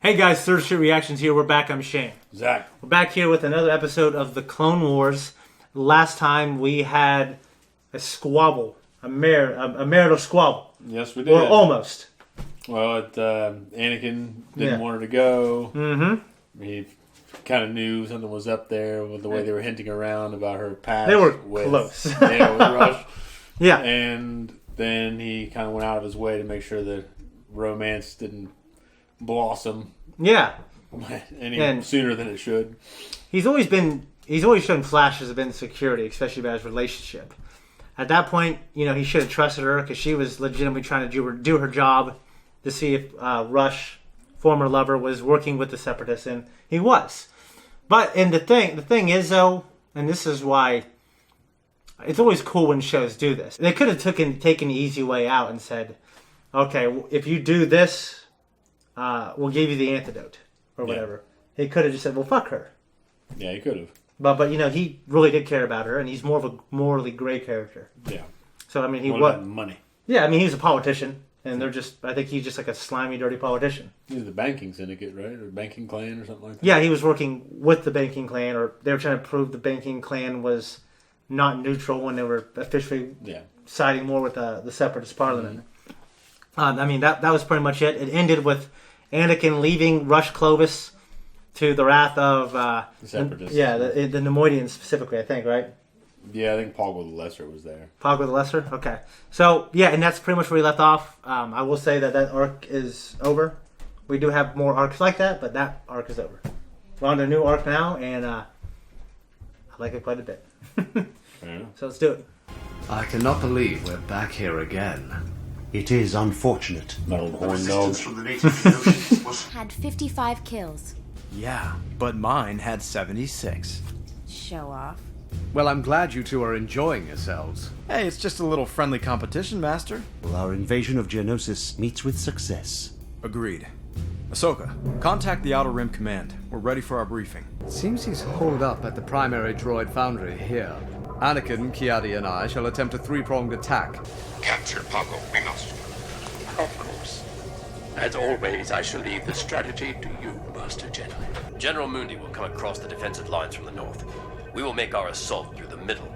Hey guys, Third Street Reactions here. We're back. I'm Shane. Zakk. We're back here with another episode of the Clone Wars. Last time we had a squabble, a marital squabble. Yes, we did. Or almost. Well, Anakin didn't want her to go. Mm-hmm. He kind of knew something was up there with the way they were hinting around about her past. They were with, close. Yeah, with Rush. Yeah. And then he kind of went out of his way to make sure that romance didn't blossom. Yeah. Any sooner than it should. He's always shown flashes of insecurity, especially about his relationship. At that point, he should have trusted her because she was legitimately trying to do her job to see if Rush, former lover, was working with the Separatists, and he was. But the thing is though, and this is why it's always cool when shows do this. They could have taken the easy way out and said, "Okay, if you do this, we'll give you the antidote," or whatever. He could have just said, "Well, fuck her." Yeah, he could have. But he really did care about her, and he's more of a morally gray character. Yeah. So he was money. Yeah, he's a politician, and I think he's just like a slimy, dirty politician. He's the banking syndicate, right, or banking clan, or something like that. Yeah, he was working with the banking clan, or they were trying to prove the banking clan was not neutral when they were officially siding more with the Separatist Parliament. Mm-hmm. That was pretty much it. It ended with Anakin leaving Rush Clovis to the wrath of the Separatists. The Nemoidians specifically, I think, right? Yeah, I think Poggle the Lesser was there. Poggle the Lesser? Okay. So, and that's pretty much where we left off. I will say that arc is over. We do have more arcs like that, but that arc is over. We're on to a new arc now, and I like it quite a bit. So let's do it. I cannot believe we're back here again. It is unfortunate. Metal The horn resistance dogs. from the native Geonosis was... Had 55 kills. Yeah, but mine had 76. Show off. Well, I'm glad you two are enjoying yourselves. Hey, it's just a little friendly competition, Master. Well, our invasion of Geonosis meets with success. Agreed. Ahsoka, contact the Outer Rim Command. We're ready for our briefing. It seems he's holed up at the primary droid foundry here. Anakin, Kiadi, and I shall attempt a three-pronged attack. Capture Paco, we must. Of course. As always, I shall leave the strategy to you, Master Jedi. General Mundi will come across the defensive lines from the north. We will make our assault through the middle.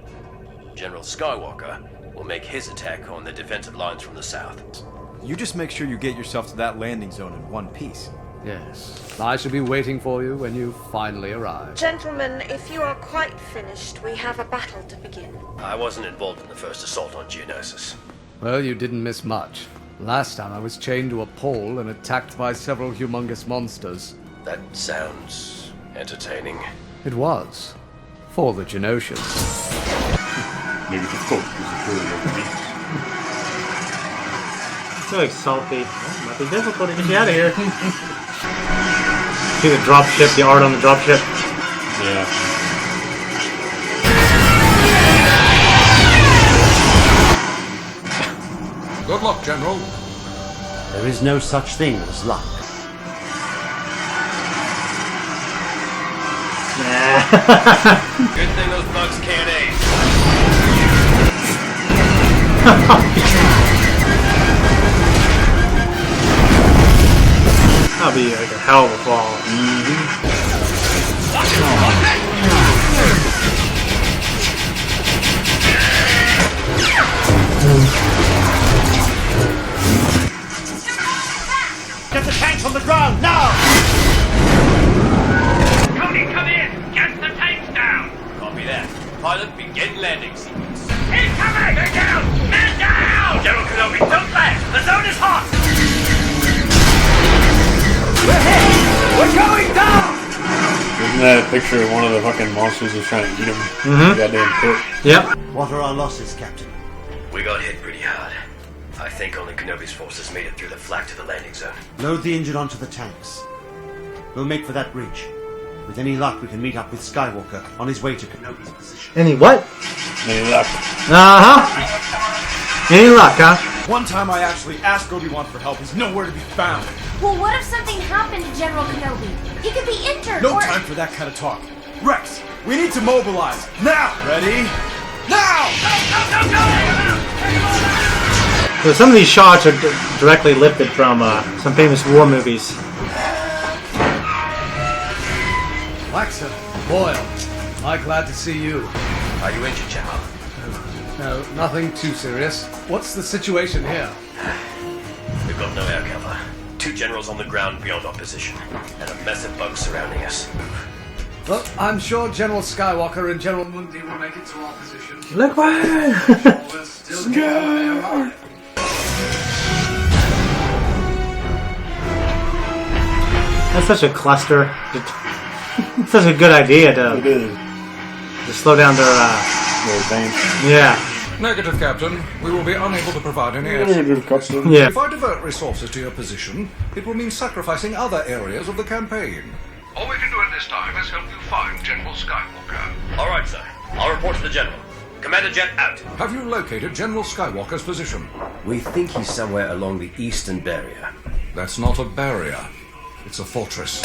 General Skywalker will make his attack on the defensive lines from the south. You just make sure you get yourself to that landing zone in one piece. Yes, I shall be waiting for you when you finally arrive. Gentlemen, if you are quite finished, we have a battle to begin. I wasn't involved in the first assault on Geonosis. Well, you didn't miss much. Last time I was chained to a pole and attacked by several humongous monsters. That sounds entertaining. It was. For the Geonosians. Maybe the cook is really over I feel like salty. Might be difficult to get you out of here. See the dropship, the art on the dropship. Yeah. Good luck, General. There is no such thing as luck. Good thing those bugs can't aim. That'll be like a hell of a fall. Get the tanks on the ground, now! Cody, come in! Get the tanks down! Copy that. Pilot, begin landing sequence. Incoming! Man down! Man down! General Kenobi, don't land! The zone is hot! We're hit! We're going down! Isn't that a picture of one of the fucking monsters that's trying to eat him? Goddamn pit. Yep. What are our losses, Captain? We got hit pretty hard. I think only Kenobi's forces made it through the flak to the landing zone. Load the injured onto the tanks. We'll make for that bridge. With any luck, we can meet up with Skywalker on his way to Kenobi's position. Any what? Any luck? Any luck, huh? One time I actually asked Obi-Wan for help. He's nowhere to be found. Well, what if something happened to General Kenobi? He could be injured No time for that kind of talk. Rex, we need to mobilize. Now! Ready? Now! So some of these shots are directly lifted from some famous war movies. Waxer, Boyle, I'm glad to see you. Are you injured, General? No, nothing too serious. What's the situation here? We've got no air cover. 2 generals on the ground beyond our position, and a massive bug surrounding us. Well, I'm sure General Skywalker and General Mundi will make it to our position. Look where! We're still going. That's such a cluster. It's such a good idea to slow down their advance. Yeah. Negative, Captain. We will be unable to provide any Negative, Captain. Yeah. If I divert resources to your position, it will mean sacrificing other areas of the campaign. All we can do at this time is help you find General Skywalker. All right, sir. I'll report to the General. Commander Jet out. Have you located General Skywalker's position? We think he's somewhere along the eastern barrier. That's not a barrier. It's a fortress.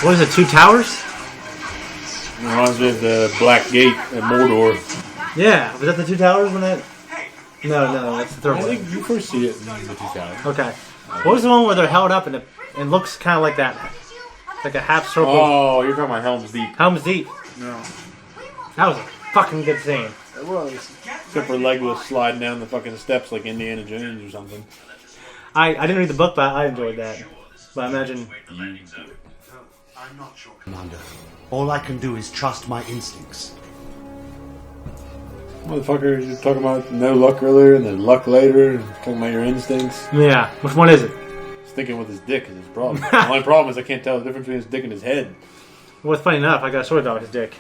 What is it, 2 towers? Reminds me of the Black Gate at Mordor. Yeah, was that the 2 towers when that... No, that's the third I one. think you first see it in the 2 towers. Okay. What was the one where they're held up and it looks kind of like that? Like a half circle. Oh, you're talking about Helm's Deep. Helm's Deep. No. That was a fucking good scene. It was. Except for Legolas sliding down the fucking steps like Indiana Jones or something. I didn't read the book, but I enjoyed that. But I imagine... I'm not sure, Commander. All I can do is trust my instincts. Motherfucker, you were talking about no luck earlier and then luck later, and talking about your instincts. Yeah, which one is it? He's thinking with his dick is his problem. The only problem is I can't tell the difference between his dick and his head. Well, it's funny enough, I got a sword dog with his dick.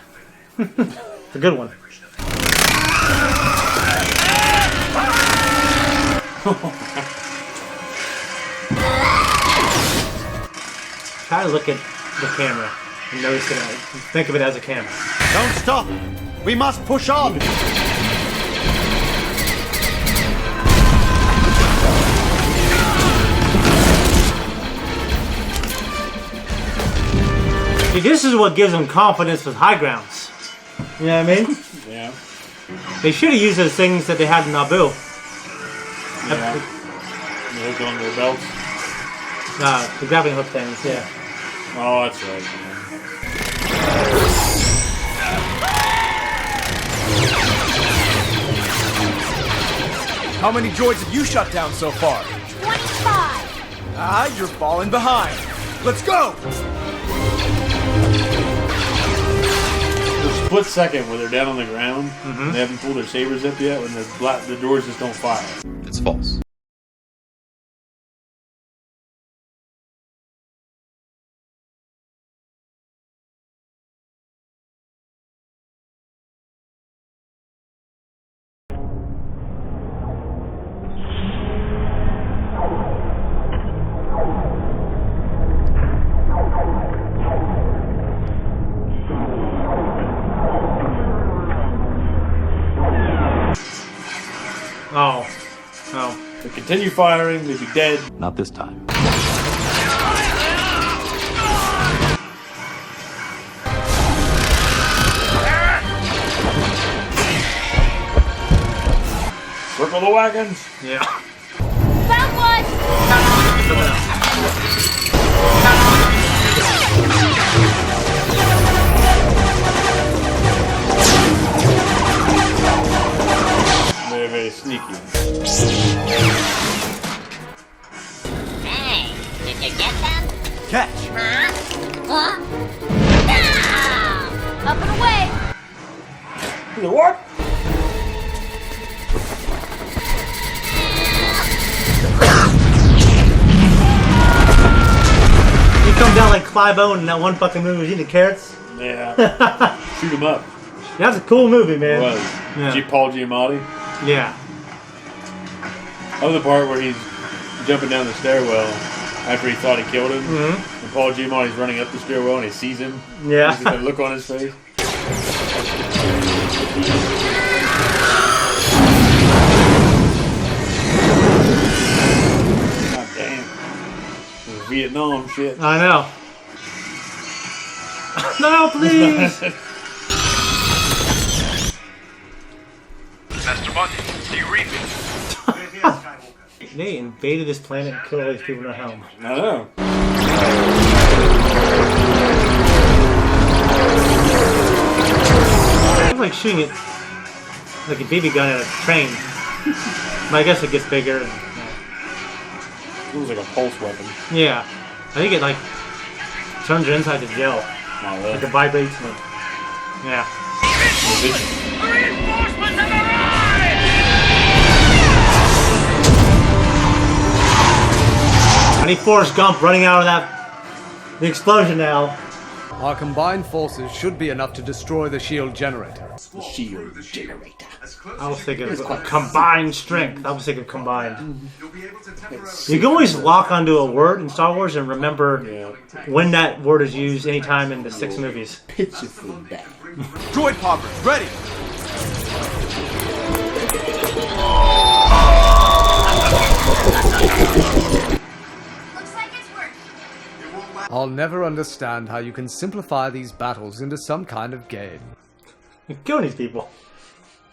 It's a good one. Try to look at the camera and notice it. Think of it as a camera. Don't stop! We must push on! See, this is what gives them confidence with high grounds. You know what I mean? Yeah. They should have used those things that they had in Naboo. Yeah. The hook on their belts. The grappling hook things, yeah. Oh, that's right. How many droids have you shut down so far? 25! Ah, you're falling behind. Let's go! The split second where they're down on the ground, and they haven't pulled their sabers up yet, when the doors just don't fire. It's false. Oh. If they continue firing, they'd be dead. Not this time. Circle the wagons. Yeah. Found one! Very, very sneaky. Hey, did you get them? Catch! Huh? No! Up and away! What? You come down like Clive Owen in that one fucking movie, was eating the carrots. Yeah. Shoot him up. That was a cool movie, man. It was. Yeah. Paul Giamatti. Yeah. I love the part where he's jumping down the stairwell after he thought he killed him. Mm-hmm. And Paul Giamatti's running up the stairwell and he sees him. Yeah. He's got that look on his face. God damn. This is Vietnam shit. I know. No, please! Master Monty, do you read me? they invaded this planet and killed all these people in their home. I know. It's like shooting it like a BB gun at a train. But I guess it gets bigger. And, It was like a pulse weapon. yeah. I think it like turns your inside to gel. Not really. Like it vibrates and yeah. Reinforcements have arrived! I need Forrest Gump running out of the explosion now. Our combined forces should be enough to destroy the shield generator. The shield generator. I was thinking of combined strength. I was thinking combined. You can always lock onto a word in Star Wars and remember when that word is used anytime in the 6 movies. Pitifully bad. Droid poppers, ready! Looks like it's working. I'll never understand how you can simplify these battles into some kind of game. You're killing these people.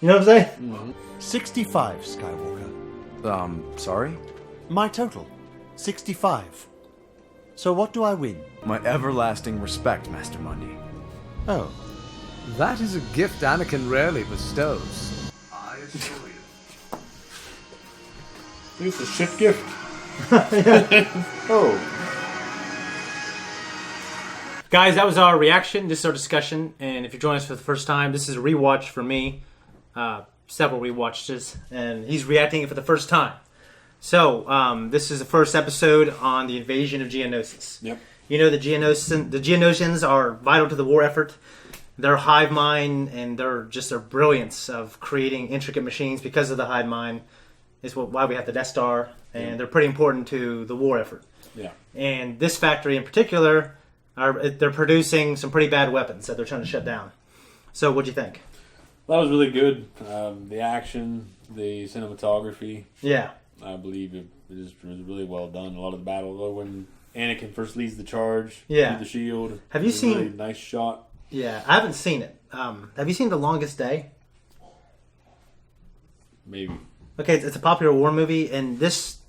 You know what I'm saying? 65, Skywalker. Sorry? My total. 65. So what do I win? My everlasting respect, Master Mundi. Oh. That is a gift Anakin rarely bestows. It's a shit gift. Oh. Guys, that was our reaction. This is our discussion. And if you're joining us for the first time, this is a rewatch for me. Several rewatches. And he's reacting it for the first time. So, this is the first episode on the invasion of Geonosis. Yep. You know, the Geonosians are vital to the war effort. Their hive mind and their brilliance of creating intricate machines because of the hive mind is why we have the Death Star. And they're pretty important to the war effort. Yeah. And this factory in particular, they're producing some pretty bad weapons that they're trying to shut down. So, what'd you think? That was really good. The action, the cinematography. Yeah. I believe it was really well done. A lot of the battle, when Anakin first leads the charge through the shield. Have you seen? A really nice shot. Yeah, I haven't seen it. Have you seen The Longest Day? Maybe. Okay, it's a popular war movie, and this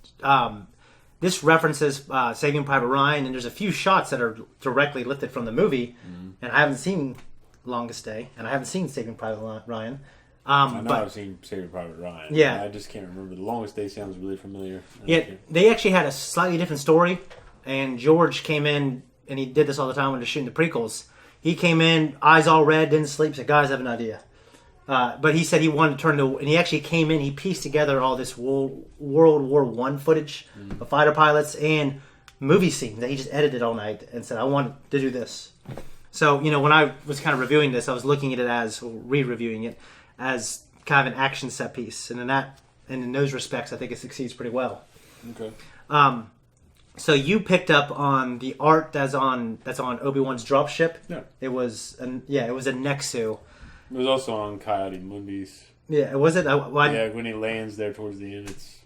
references Saving Private Ryan, and there's a few shots that are directly lifted from the movie, and I haven't seen Longest Day, and I haven't seen Saving Private Ryan. I know I've seen Saving Private Ryan. Yeah. I just can't remember. The Longest Day sounds really familiar. Yeah, they actually had a slightly different story, and George came in, and he did this all the time when they're shooting the prequels. He came in, eyes all red, didn't sleep, said, guys, I have an idea. But he said he wanted to turn to, and he actually came in, he pieced together all this World War I footage of fighter pilots and movie scenes that he just edited all night and said, I want to do this. So, when I was kind of reviewing this, I was looking at it as, re-reviewing it, as kind of an action set piece. And in those respects, I think it succeeds pretty well. Okay. So you picked up on the art that's on Obi-Wan's dropship. Yeah. It was a Nexu. It was also on Coyote Mundi's. Yeah, was it? Yeah, when he lands there towards the end, it's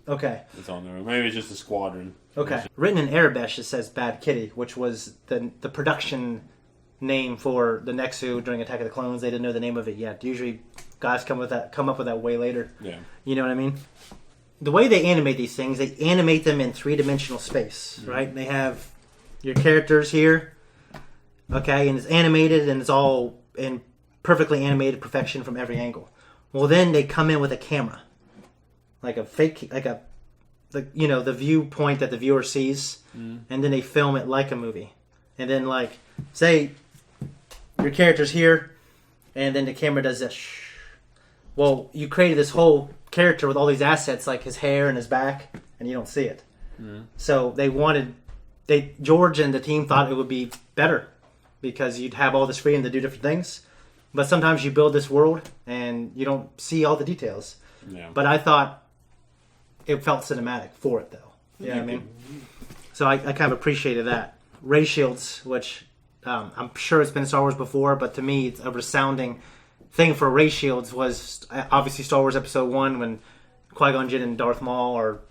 on there. Maybe it's just a squadron. Okay. Written in Arabic, it says Bad Kitty, which was the production name for the Nexu during Attack of the Clones. They didn't know the name of it yet. Usually, guys come up with that way later. Yeah. You know what I mean? The way they animate these things, they animate them in 3-dimensional space, right? They have your characters here, okay, and it's animated and it's all in perfectly animated perfection from every angle. Well, then they come in with a camera, like a fake, the viewpoint that the viewer sees, and then they film it like a movie. And then, say your character's here, and then the camera does this. Well, you created this whole character with all these assets, like his hair and his back, and you don't see it. So George and the team thought it would be better because you'd have all this freedom to do different things. But sometimes you build this world and you don't see all the details. Yeah. But I thought it felt cinematic for it, though. You know what I mean? So I kind of appreciated that. Ray shields, which I'm sure it's been in Star Wars before, but to me, it's a resounding thing for ray shields was obviously Star Wars Episode 1 when Qui-Gon Jinn and Darth Maul are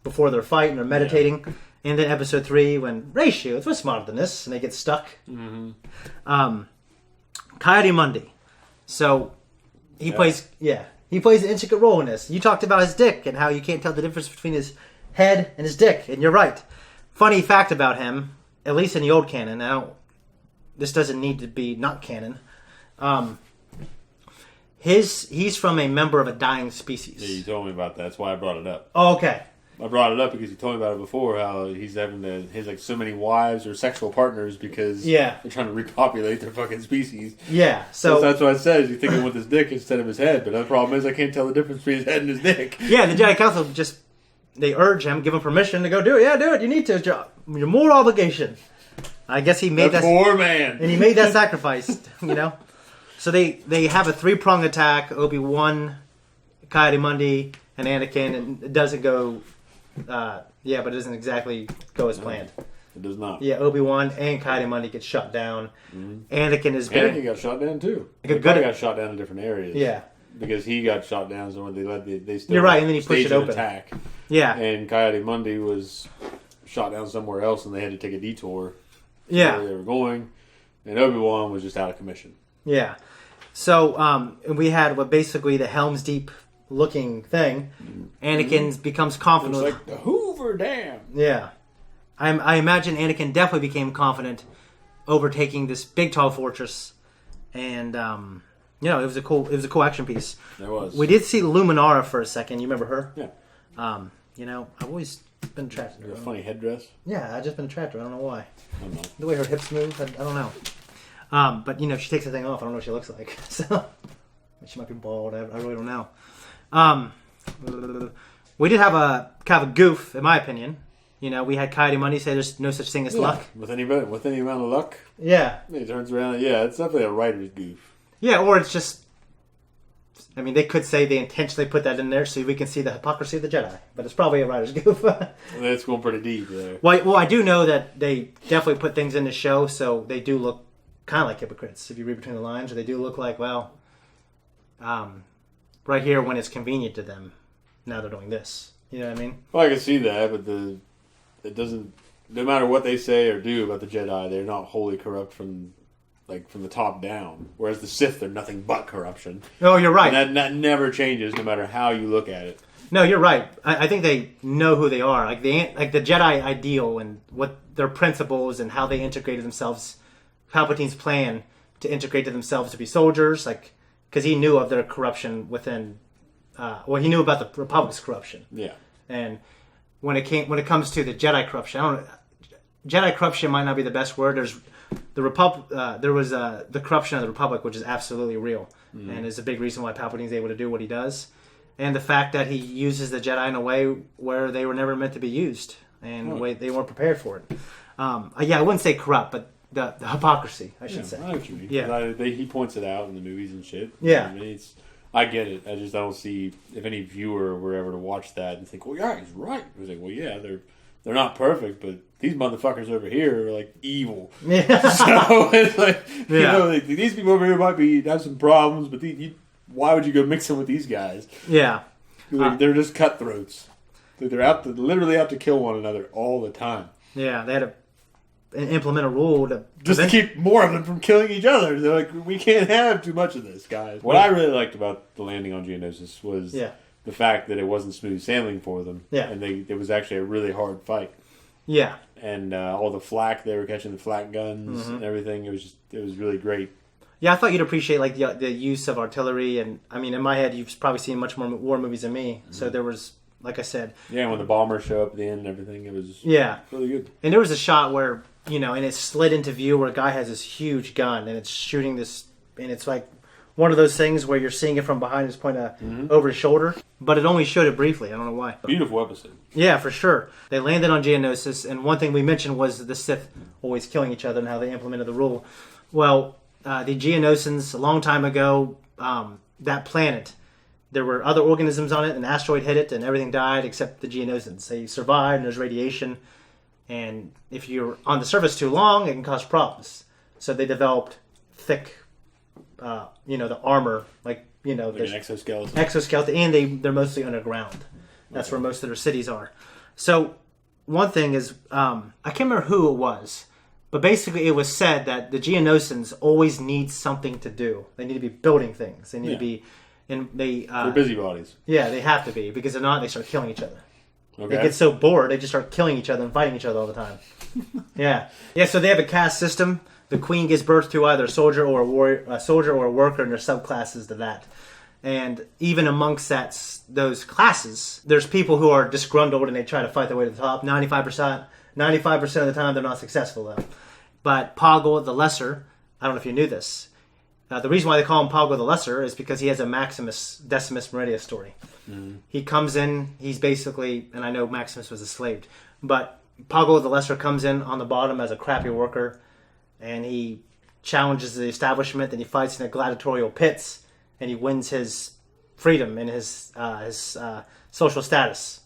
before their fight and they're meditating. Yeah. And then Episode 3 when ray shields, we're smarter than this, and they get stuck. Coyote Mundi. So he plays an intricate role in this. You talked about his dick and how you can't tell the difference between his head and his dick. And you're right. Funny fact about him, at least in the old canon. This doesn't need to be not canon. He's from a member of a dying species. Yeah, you told me about that. That's why I brought it up. Oh, okay. I brought it up because you told me about it before. How he's like so many wives or sexual partners because they're trying to repopulate their fucking species. Yeah, so that's what it says. You're thinking with his dick instead of his head, but the problem is I can't tell the difference between his head and his dick. Yeah, the Jedi Council they urge him, give him permission to go do it. Yeah, do it. You need to. Your moral obligation. I guess he made that poor man, and he made that sacrifice. So they have a 3-pronged attack: Obi-Wan, Ki-Adi-Mundi, and Anakin, and it doesn't go. But it doesn't exactly go as planned. It does not. Yeah, Obi-Wan and Ki-Adi-Mundi get shot down. Mm-hmm. Anakin got shot down too. He got shot down in different areas. Yeah, because he got shot down. So when they still you're right, and then he pushed it open. Attack. Yeah, and Ki-Adi-Mundi was shot down somewhere else, and they had to take a detour. Yeah, where they were going, and Obi-Wan was just out of commission. Yeah, so and we had basically the Helm's Deep looking thing. Anakin becomes confident. It's like the Hoover Dam. Yeah, I imagine Anakin definitely became confident overtaking this big tall fortress, and it was a cool action piece. It was. We did see Luminara for a second. You remember her? Yeah. I've always been attracted to her. A funny headdress. Yeah, I've just been attracted. I don't know why. I don't know. The way her hips move, I don't know. But she takes the thing off. I don't know what she looks like. So she might be bald. I really don't know. We did have a kind of a goof, in my opinion. We had Ki-Adi-Mundi say there's no such thing as luck. With any amount of luck. Yeah. He turns around. Yeah, it's definitely a writer's goof. Yeah, or it's just. I mean, they could say they intentionally put that in there so we can see the hypocrisy of the Jedi, but it's probably a writer's goof. That's going pretty deep there. Well, I do know that they definitely put things in the show, so they do look kind of like hypocrites if you read between the lines, or they do look like, right here when it's convenient to them, now they're doing this. You know what I mean? Well, I can see that, but it doesn't. No matter what they say or do about the Jedi, they're not wholly corrupt from the top down. Whereas the Sith, they're nothing but corruption. Oh, you're right. And that never changes, no matter how you look at it. No, you're right. I think they know who they are, like the Jedi ideal and what their principles and how they integrated themselves. Palpatine's plan to integrate to themselves to be soldiers, because he knew of their corruption within. He knew about the Republic's corruption. Yeah. And when it comes to the Jedi corruption, Jedi corruption might not be the best word. There's the there was the corruption of the Republic, which is absolutely real, and is a big reason why Palpatine's able to do what he does, and the fact that he uses the Jedi in a way where they were never meant to be used, and the way they weren't prepared for it. I wouldn't say corrupt, but the hypocrisy, I should say. I know what you mean. Yeah, he points it out in the movies and shit. Yeah, I get it. I don't see if any viewer were ever to watch that and think, well, yeah, he's right. I was like, well, yeah, they're not perfect, but these motherfuckers over here are like evil. Yeah. So it's like, these people over here have some problems, but why would you go mix them with these guys? Yeah. They're just cutthroats. They're literally out to kill one another all the time. Yeah, they had to implement a rule to keep more of them from killing each other. They're like, we can't have too much of this, guys. What I really liked about the landing on Geonosis was the fact that it wasn't smooth sailing for them. Yeah. And it was actually a really hard fight. Yeah. And all the flak, they were catching the flak guns and everything. It was really great. Yeah, I thought you'd appreciate the use of artillery, and I mean, in my head, you've probably seen much more war movies than me. So there was, like I said, when the bombers show up at the end and everything, it was really good. And there was a shot where and it slid into view where a guy has this huge gun and it's shooting this, and it's like one of those things where you're seeing it from behind his point over his shoulder, but it only showed it briefly. I don't know why. Beautiful episode. Yeah, for sure. They landed on Geonosis, and one thing we mentioned was the Sith always killing each other and how they implemented the rule. Well, the Geonosins, a long time ago, that planet, there were other organisms on it, an asteroid hit it, and everything died except the Geonosins. They survived, and there's radiation, and if you're on the surface too long, it can cause problems. So they developed thick, the armor, like an exoskeleton, and they're mostly underground. That's where most of their cities are. So one thing is, I can't remember who it was, but basically it was said that the Geonosins always need something to do. They need to be building things. They need to be, and they're busybodies. Yeah, they have to be, because if not, they start killing each other. Okay. They get so bored, they just start killing each other and fighting each other all the time. Yeah. So they have a caste system. The queen gives birth to either a soldier or a warrior, a soldier or a worker, and there's subclasses to that. And even amongst those classes, there's people who are disgruntled and they try to fight their way to the top. 95% of the time, they're not successful, though. But Poggle the Lesser, I don't know if you knew this. The reason why they call him Poggle the Lesser is because he has a Maximus Decimus Meridius story. He comes in, he's basically, and I know Maximus was a slave, but Poggle the Lesser comes in on the bottom as a crappy worker, and he challenges the establishment, and he fights in the gladiatorial pits, and he wins his freedom and his social status.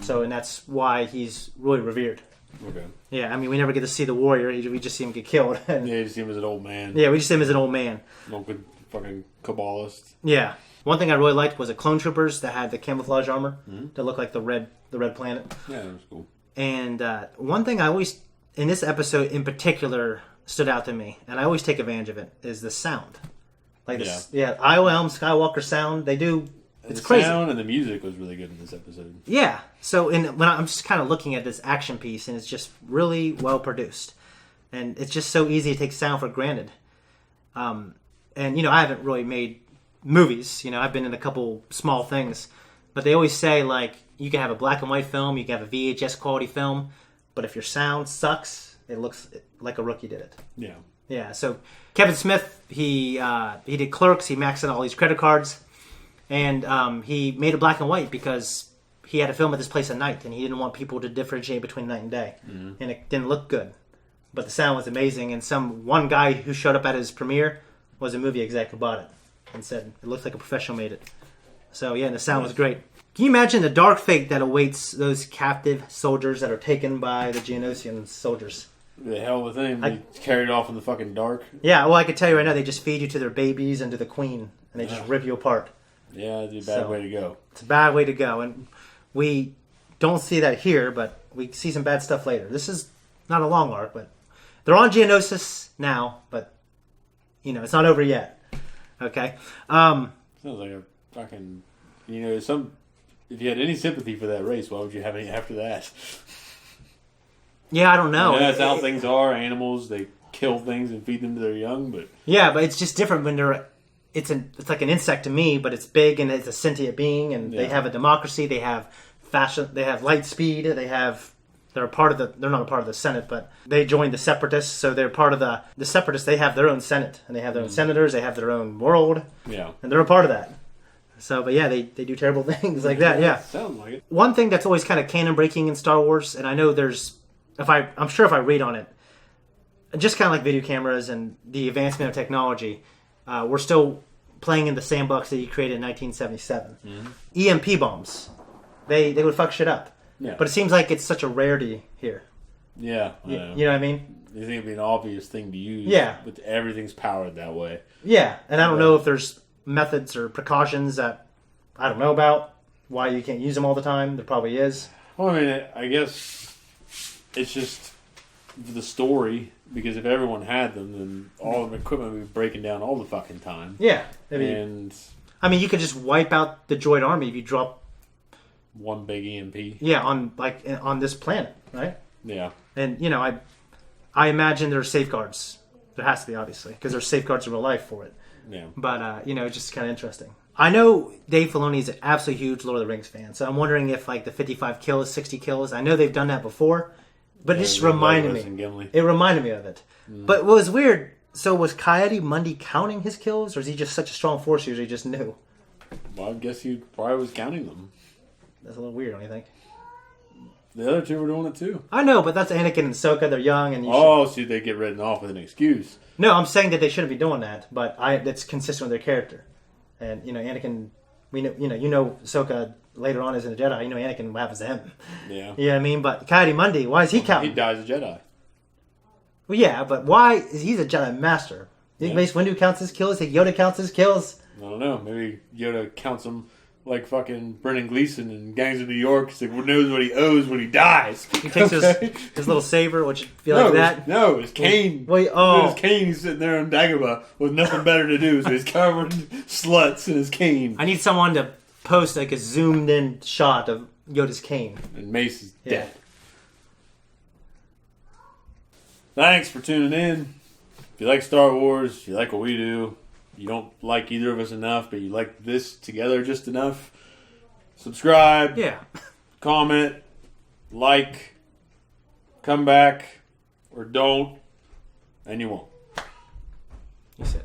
So, and that's why he's really revered. Okay. Yeah, I mean, we never get to see the warrior. We just see him get killed. Yeah, you just see him as an old man. Yeah, we just see him as an old man. No good fucking Kabbalist. Yeah. One thing I really liked was the clone troopers that had the camouflage armor that looked like the red planet. Yeah, that was cool. And one thing I always, in this episode in particular, stood out to me, and I always take advantage of it, is the sound. Like this, IOM Skywalker sound. They do. It's the crazy. The sound and the music was really good in this episode. Yeah. So when I'm just kind of looking at this action piece, and it's just really well produced, and it's just so easy to take sound for granted. And I haven't really made movies. I've been in a couple small things, but they always say like you can have a black and white film, you can have a VHS quality film, but if your sound sucks, it looks like a rookie did it. Yeah. Yeah. So Kevin Smith, he did Clerks. He maxed out all these credit cards. And he made it black and white because he had to film at this place at night, and he didn't want people to differentiate between night and day. And it didn't look good. But the sound was amazing, and one guy who showed up at his premiere was a movie exec who bought it and said it looks like a professional made it. So, yeah, and the sound was great. Can you imagine the dark fate that awaits those captive soldiers that are taken by the Geonosian soldiers? The hell of a thing. They carried off in the fucking dark. Yeah, well, I can tell you right now, they just feed you to their babies and to the queen, and they just rip you apart. Yeah, it's a bad way to go. It's a bad way to go, and we don't see that here, but we see some bad stuff later. This is not a long arc, but they're on Geonosis now, but, it's not over yet. Okay? Sounds like a fucking... If you had any sympathy for that race, why would you have any after that? Yeah, I don't know. That's how things are. Animals, they kill things and feed them to their young, but... Yeah, but it's just different when they're... It's like an insect to me, but it's big and it's a sentient being, and they have a democracy. They have fashion. They have light speed. They're a part of the. They're not a part of the Senate, but they joined the Separatists, so they're part of the Separatists. They have their own Senate, and they have their own senators. They have their own world. Yeah, and they're a part of that. So, but yeah, they do terrible things like that. Yeah, sounds like it. One thing that's always kind of canon breaking in Star Wars, and I know I'm sure if I read on it, just kind of like video cameras and the advancement of technology. We're still playing in the sandbox that you created in 1977. EMP bombs, they would fuck shit up. Yeah. But it seems like it's such a rarity here. Yeah. You know what I mean? You think it'd be an obvious thing to use. Yeah. But everything's powered that way. Yeah, and I don't know if there's methods or precautions that I don't know about, why you can't use them all the time. There probably is. Well, I mean, I guess it's just the story. Because if everyone had them, then all the equipment would be breaking down all the fucking time. Yeah. I mean, you could just wipe out the droid army if you drop one big EMP. Yeah, on this planet, right? Yeah. And, I imagine there are safeguards. There has to be, obviously, because there's safeguards in real life for it. Yeah. But, it's just kind of interesting. I know Dave Filoni is an absolutely huge Lord of the Rings fan, so I'm wondering if, the 55 kills, 60 kills, I know they've done that before. But it just reminded me. It reminded me of it. But what was weird, so was Coyote Mundi counting his kills, or is he just such a strong force user he just knew? Well, I guess he probably was counting them. That's a little weird, don't you think? The other two were doing it too. I know, but that's Anakin and Ahsoka. They're young, and so they get written off with an excuse. No, I'm saying that they shouldn't be doing that, but that's consistent with their character. And Anakin, we know, Ahsoka. Later on, as in a Jedi, Anakin, what happens to him? Yeah. You know what I mean? But Coyote Mundi, why is he counting? He dies a Jedi. Well, yeah, but why? He's a Jedi Master. You think Mace Windu counts his kills? You think Yoda counts his kills? I don't know. Maybe Yoda counts them like fucking Brendan Gleeson in Gangs of New York. He knows what he owes when he dies. He takes his little saber, which feel like that. No, his cane. His cane, he's sitting there on Dagobah with nothing better to do, so he's covered in sluts in his cane. I need someone to post a zoomed in shot of Yoda's cane. And Mace is dead. Thanks for tuning in. If you like Star Wars, if you like what we do, you don't like either of us enough, but you like this together just enough, subscribe. Yeah. Comment. Like. Come back. Or don't. And you won't. You said